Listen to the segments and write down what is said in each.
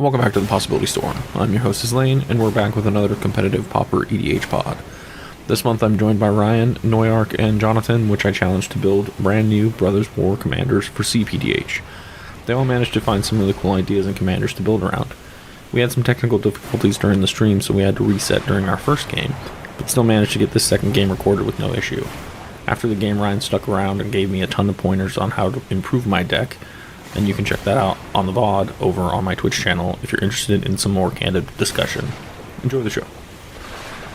Welcome back to the Possibility Storm. I'm your host, Lane, and we're back with another competitive pauper EDH pod. This month I'm joined by Ryan, Noyarc, and Jonathan, which I challenged to build brand new Brothers War commanders for cPDH. They all managed to find some really cool ideas and commanders to build around. We had some technical difficulties during the stream, so we had to reset during our first game, but still managed to get this second game recorded with no issue. After the game, Ryan stuck around and gave me a ton of pointers on how to improve my deck, and you can check that out on the VOD over on my Twitch channel if you're interested in some more candid discussion. Enjoy the show.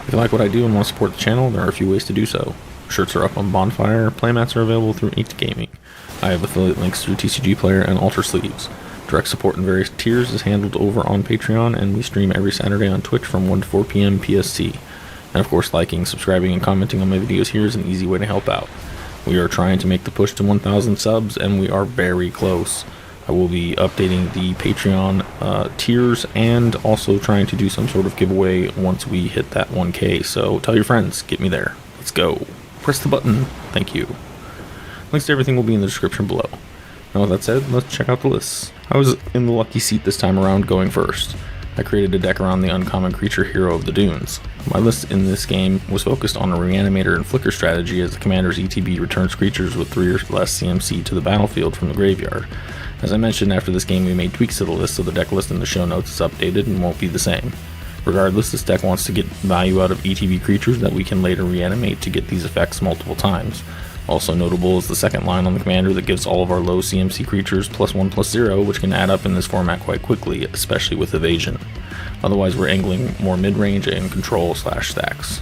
If you like what I do and want to support the channel, there are a few ways to do so. Shirts are up on Bonfire, playmats are available through Inked Gaming. I have affiliate links through TCG Player and Alter Sleeves. Direct support in various tiers is handled over on Patreon, and we stream every Saturday on Twitch from 1 to 4 p.m. PST. And of course, liking, subscribing, and commenting on my videos here is an easy way to help out. We are trying to make the push to 1,000 subs, and we are very close. I will be updating the Patreon tiers and also trying to do some sort of giveaway once we hit that 1K. So tell your friends, get me there. Let's go. Press the button. Thank you. Links to everything will be in the description below. Now with that said, let's check out the lists. I was in the lucky seat this time around going first. I created a deck around the uncommon creature Hero of the Dunes. My list in this game was focused on a Reanimator and Flicker strategy as the commander's ETB returns creatures with 3 or less CMC to the battlefield from the graveyard. As I mentioned, after this game we made tweaks to the list, so the deck list in the show notes is updated and won't be the same. Regardless, this deck wants to get value out of ETB creatures that we can later reanimate to get these effects multiple times. Also notable is the second line on the commander that gives all of our low CMC creatures +1/+0, which can add up in this format quite quickly, especially with evasion. Otherwise we're angling more mid-range and control/stacks.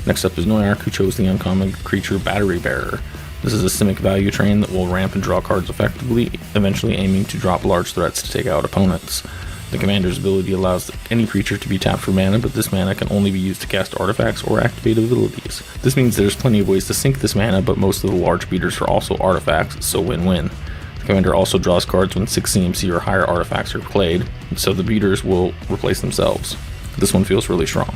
Next up is Noyarc, who chose the uncommon creature Battery Bearer. This is a Simic value train that will ramp and draw cards effectively, eventually aiming to drop large threats to take out opponents. The commander's ability allows any creature to be tapped for mana, but this mana can only be used to cast artifacts or activate abilities. This means there's plenty of ways to sink this mana, but most of the large beaters are also artifacts, so win-win. The commander also draws cards when 6 CMC or higher artifacts are played, so the beaters will replace themselves. This one feels really strong.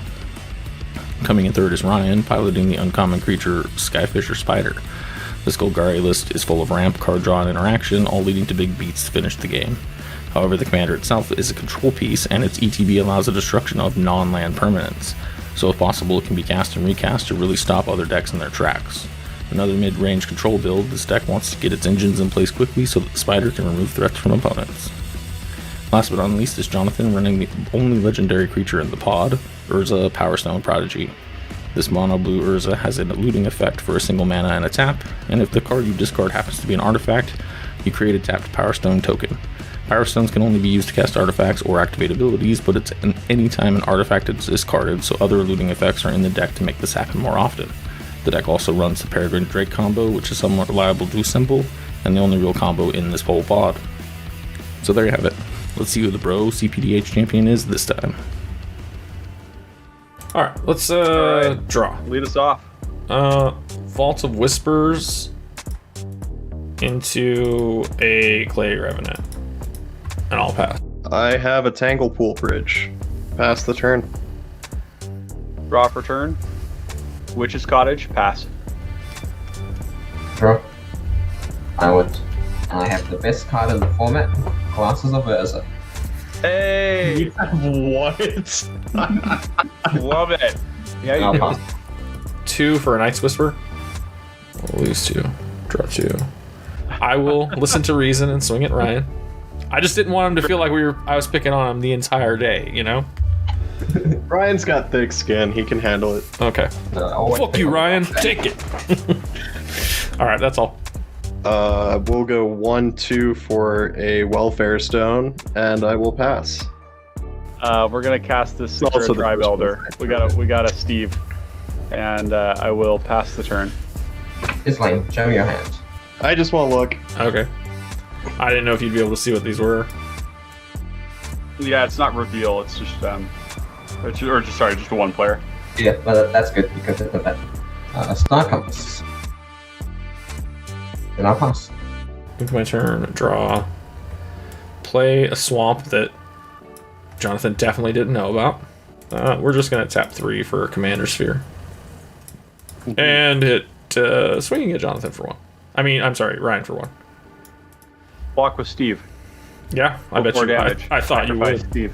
Coming in third is Ryan, piloting the uncommon creature Skyfisher Spider. This Golgari list is full of ramp, card draw, and interaction, all leading to big beats to finish the game. However, the commander itself is a control piece, and its ETB allows the destruction of non-land permanents, so if possible it can be cast and recast to really stop other decks in their tracks. Another mid-range control build, this deck wants to get its engines in place quickly so that the spider can remove threats from opponents. Last but not least is Jonathan, running the only legendary creature in the pod, Urza Power Stone Prodigy. This mono blue Urza has an eluding effect for a single mana and a tap, and if the card you discard happens to be an artifact, you create a tapped Power Stone token. Power Stones can only be used to cast artifacts or activate abilities, but it's any time an artifact is discarded, so other eluding effects are in the deck to make this happen more often. The deck also runs the Peregrine Drake combo, which is somewhat reliable dual symbol, and the only real combo in this whole pod. So there you have it. Let's see who the bro cPDH champion is this time. Alright, let's draw. Lead us off. Vault of Whispers into a Clay Revenant. And I'll pass. I have a Tanglepool Bridge. Pass the turn. Draw for turn. Witch's Cottage. Pass. Draw. I have the best card in the format, Glasses of Urza. Hey! What? Love it. Yeah, I'll you pass. 2 for a Night's Whisper. I'll lose 2. Draw 2. I will listen to reason and swing at Ryan. I just didn't want him to feel like I was picking on him the entire day, you know? Ryan's got thick skin. He can handle it. Okay. Fuck you, Ryan. Take it. Alright, that's all. We'll go 1-2 for a Welfare Stone, and I will pass. We're gonna cast this Also Secure the Tribe first Elder. one. We got a Steve, and I will pass the turn. Islane, show me your hand. I just want to look. Okay. I didn't know if you'd be able to see what these were. Yeah, it's not reveal. It's just just a one player. Yeah, but that's good because it's a bet. Star Compass. Then I'll pass. Into my turn, draw. Play a swamp that Jonathan definitely didn't know about. We're just going to tap 3 for Commander Sphere. And hit swinging at Jonathan for 1. I'm sorry, Ryan for 1. Block with Steve. Yeah, I bet Four you. damage. I thought you Sacrifice would. Steve.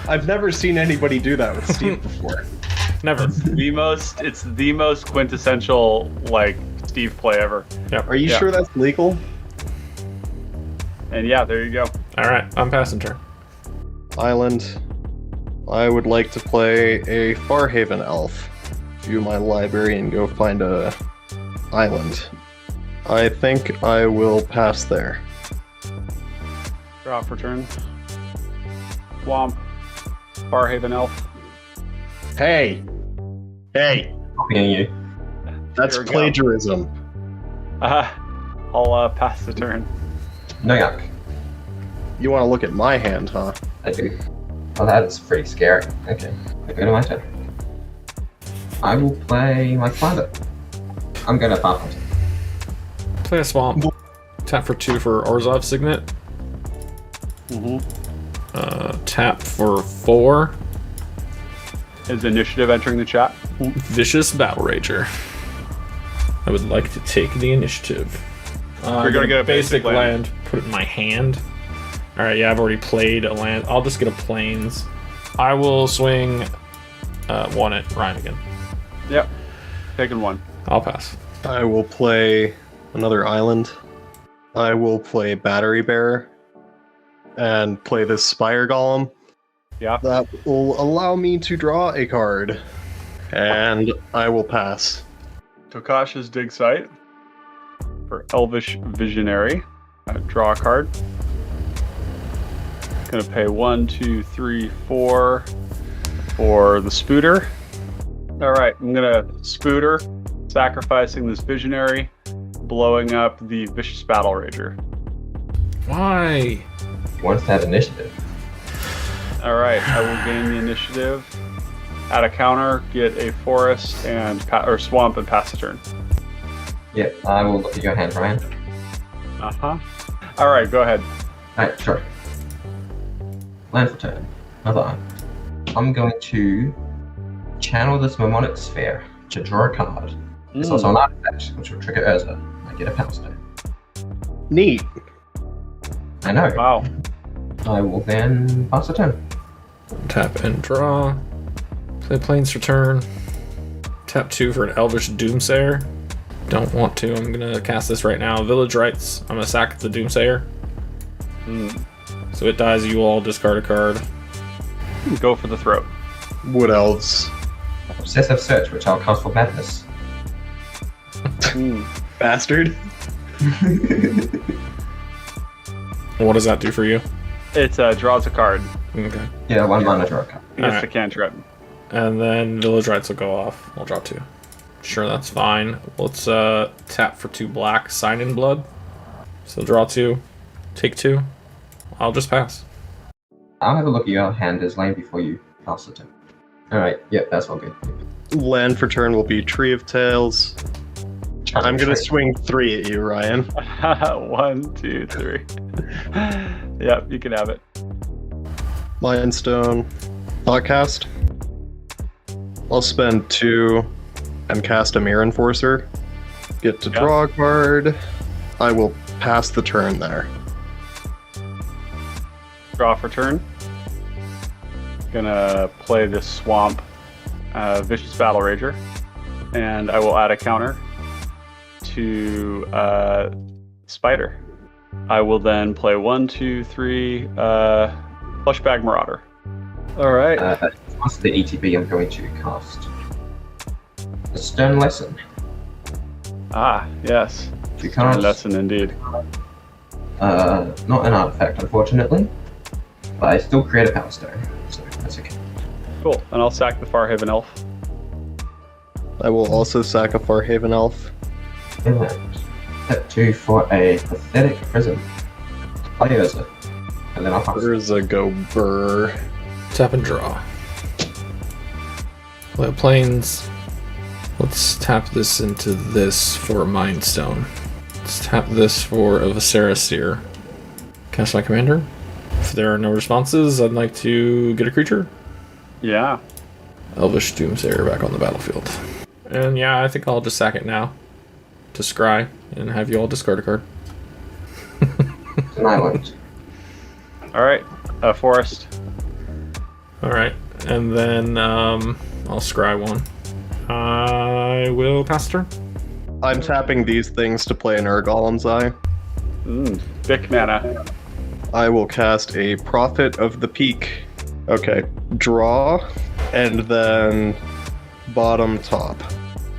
I've never seen anybody do that with Steve before. Never. It's the most quintessential like Steve play ever. Yep. Are you Yeah. sure that's legal? And yeah, there you go. All right, I'm passing turn. Island. I would like to play a Farhaven elf. View my library and go find a island. I think I will pass there. Draw for turn. Swamp. Farhaven Elf. Hey! Hey! Copying you. That's Here we go. plagiarism. I'll pass the turn. Noyarc. You want to look at my hand, huh? I do. Oh, that's pretty scary. Okay, I go to my turn. I will play my finder. I'm gonna pass it. Play a swamp. Tap for 2 for Orzhov Signet. Tap for 4. Is initiative entering the chat? Vicious Battle Rager. I would like to take the initiative. We're gonna get a basic land. Put it in my hand. All right, yeah, I've already played a land. I'll just get a plains. I will swing 1 at Ryan again. Yep. Taking 1. I'll pass. I will play another island. I will play Battery Bearer. And play this Spire Golem. Yeah. That will allow me to draw a card. And I will pass. Tokash's Dig Site. For Elvish Visionary. Draw a card. Gonna pay 1, 2, 3, 4 for the Spooter. Alright, I'm gonna Spooter, sacrificing this Visionary, blowing up the Vicious Battle Rager. Why? Wants to have initiative. Alright, I will gain the initiative. Add a counter, get a forest and or swamp and pass the turn. Yep, I will look at your hand, Ryan. Uh-huh. Alright, go ahead. Alright, sure. Land for turn. Another island. I'm going to channel this Mnemonic Sphere to draw a card. It's also an artifact, which will trigger Urza. I get a power stone. Neat. I know. Wow. I will then pass the turn. Tap and draw. Play plains for turn. Tap 2 for an Elvish Doomsayer. Don't want to. I'm gonna cast this right now. Village Rites. I'm gonna sack the Doomsayer. So it dies. You all discard a card. Go for the throat. Wood Elves. Obsessive Search, which I'll cast for madness. Bastard. What does that do for you? It draws a card. Okay. Yeah, 1 mana draw a card. It's Alright. the cantrip. And then Village Rites will go off. I'll draw 2. Sure, that's fine. Let's tap for 2 black. Sign in Blood. So draw 2. Take 2. I'll just pass. I'll have a look at your hand as lane before you pass the turn. Alright, yep, that's all good. Land for turn will be Tree of Tails. I'm gonna swing 3 at you, Ryan. 1, 2, 3. Yep, you can have it. Lionstone. Thoughtcast. I'll spend 2 and cast a Mirror Enforcer. Get to draw a card. I will pass the turn there. Draw for turn. Gonna play this swamp, Vicious Battle Rager, and I will add a counter to Spider. I will then play 1, 2, 3, Flushbag Marauder. All right. Once the ETB, I'm going to cast a Stern Lesson. Ah, yes. Because Lesson indeed. not an artifact, unfortunately, but I still create a Power Stone, so that's okay. Cool. And I'll sack the Farhaven Elf. I will also sack a Farhaven Elf. And step 2 for a Pathetic Prism. Play Urza, and then I'll pass. Urza go burr. Tap and draw. Play plains. Let's tap this into this for a Mind Stone. Let's tap this for a Viscera Seer. Cast my commander. If there are no responses, I'd like to get a creature. Yeah. Elvish Doomsayer back on the battlefield. And yeah, I think I'll just sack it now to scry and have you all discard a card. It's an island. All right, forest. All right, and then I'll scry one. I will pass turn. I'm tapping these things to play an Golem's Eye. Thick mana. I will cast a Prophet of the Peak. Okay, draw, and then bottom top.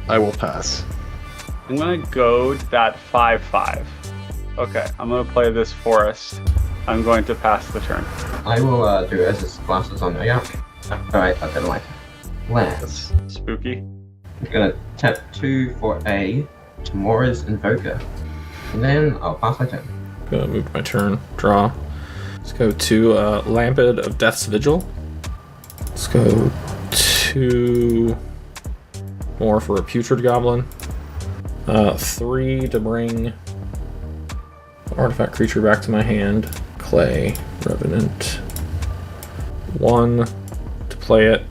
I will pass. I'm gonna go that 5/5. Okay, I'm gonna play this forest. I'm going to pass the turn. I will do Urza's glasses on Noyarc. Alright, I've got like lands. Spooky. I'm gonna tap 2 for a Tamora's Invoker. And then I'll pass my turn. Gonna move my turn. Draw. Let's go to Lampid of Death's Vigil. Let's go 2 more for a Putrid Goblin. 3 to bring artifact creature back to my hand. Clay, Revenant. 1 to play it.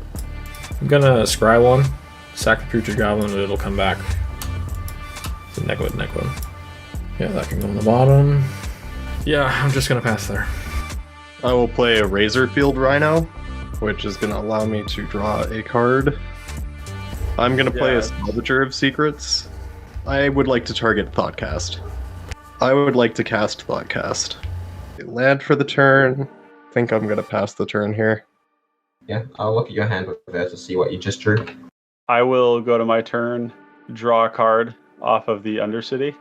I'm gonna scry 1, sack the Putrid Goblin, and it'll come back. It's a Negwood. Yeah, that can go on the bottom. Yeah, I'm just gonna pass there. I will play a Razorfield Rhino, which is going to allow me to draw a card. I'm going to play a Salvager of Secrets. I would like to target Thoughtcast. I would like to cast Thoughtcast. Land for the turn. I think I'm going to pass the turn here. Yeah, I'll look at your hand with there to see what you just drew. I will go to my turn, draw a card off of the Undercity,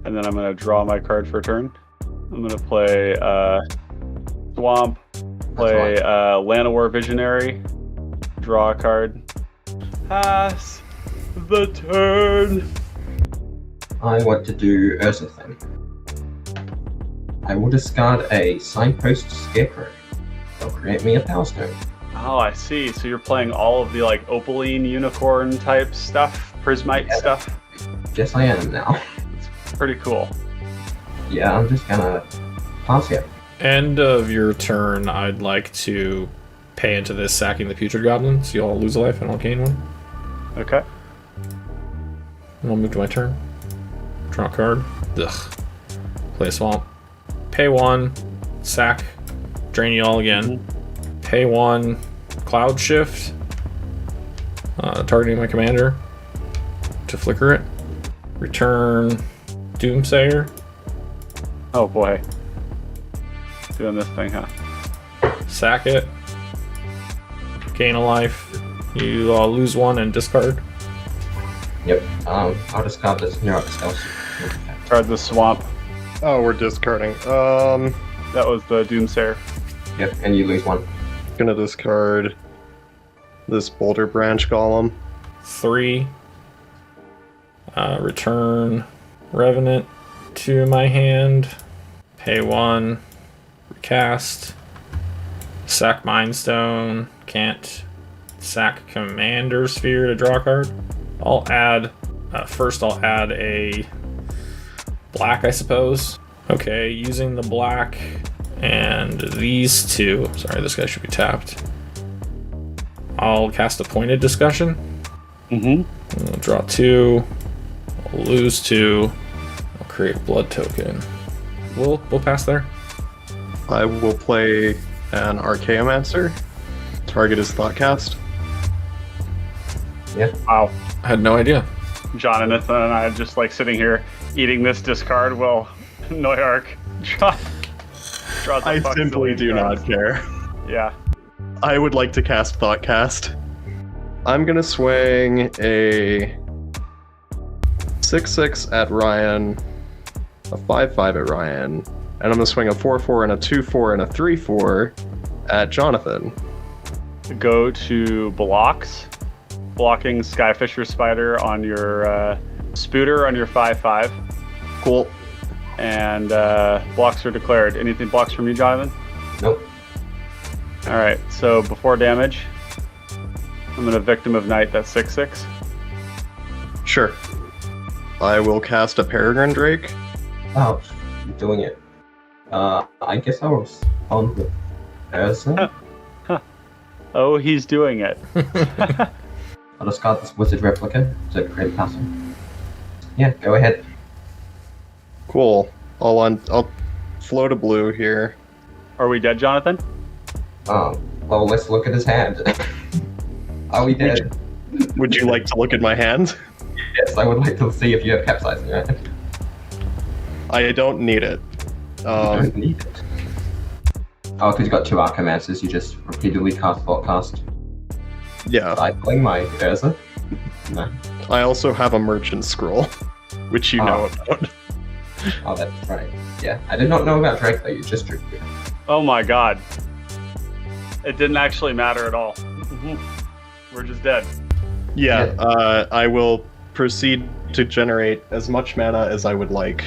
and then I'm going to draw my card for a turn. I'm going to play Swamp, play Llanowar Visionary, draw a card, pass the turn. I want to do Urza thing. I will discard a Signpost Scarecrow. They'll create me a Power Stone. Oh, I see. So you're playing all of the like Opaline Unicorn type stuff, Prismite stuff. Yes, I am now. It's pretty cool. Yeah, I'm just gonna pass here. End of your turn, I'd like to pay into this sacking the Putrid Goblin, so you all lose a life and I'll gain one. Okay. And I'll move to my turn. Draw a card. Ugh. Play a swamp. Pay 1. Sack. Drain you all again. Pay 1. Cloud Shift. Targeting my commander. To flicker it. Return Doomsayer. Oh boy. Doing this thing, huh? Sack it. Gain a life. You lose 1 and discard. Yep, I'll discard this Noyarc spell. Card the swamp. Oh, we're discarding. That was the Doomsayer. Yep, and you lose 1. Gonna discard this Boulder Branch Golem. 3. Return Revenant to my hand. Pay 1. Recast. Sack Mindstone. Can't sack Commander Sphere to draw a card. I'll add... first I'll add a black, I suppose. Okay, using the black and these 2... Sorry, this guy should be tapped. I'll cast a Pointed Discussion. I'll draw 2. I'll lose 2. I'll create a blood token. We'll pass there. I will play an Archaeomancer. Target is Thoughtcast. Yeah. Wow. I had no idea. Jonathan and I are just like sitting here eating this discard while Noyarc draws I simply do not care. Yeah. I would like to cast Thoughtcast. I'm gonna swing a 6/6 at Ryan, a 5/5 at Ryan, and I'm gonna swing a 4/4 and a 2/4 and a 3/4 at Jonathan. Go to blocks. Blocking Skyfisher Spider on your Spooter on your 5/5. Cool. And blocks are declared. Anything blocks from you, Jonathan? Nope. Alright, so before damage, I'm going to Victim of Night, that's 6/6. Sure. I will cast a Peregrine Drake. Oh, you're doing it. I guess I'll respond with Urza. Oh, he's doing it. I'll discard this Wizard Replica to create a castle. Yeah, go ahead. Cool. I'll float a blue here. Are we dead, Jonathan? Well, let's look at his hand. Are we dead? Would you like to look at my hand? Yes, I would like to see if you have capsizing, right? I don't need it. You don't need it. Oh, because you got 2 Archomancers, you just repeatedly cast Thoughtcast. Yeah. Cycling my Urza. No. I also have a Merchant Scroll, which you know about. Oh, that's right. Yeah, I did not know about Drake, though. You just drew it. Oh my god. It didn't actually matter at all. We're just dead. Yeah, I will proceed to generate as much mana as I would like,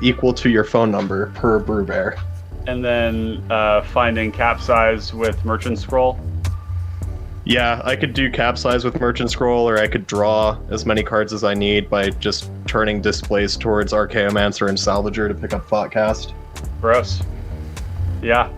equal to your phone number per Brewbear. And then finding Capsize with Merchant Scroll. Yeah, I could do Capsize with Merchant Scroll, or I could draw as many cards as I need by just turning Displace towards Archaeomancer and Salvager to pick up Thoughtcast. Gross. Yeah.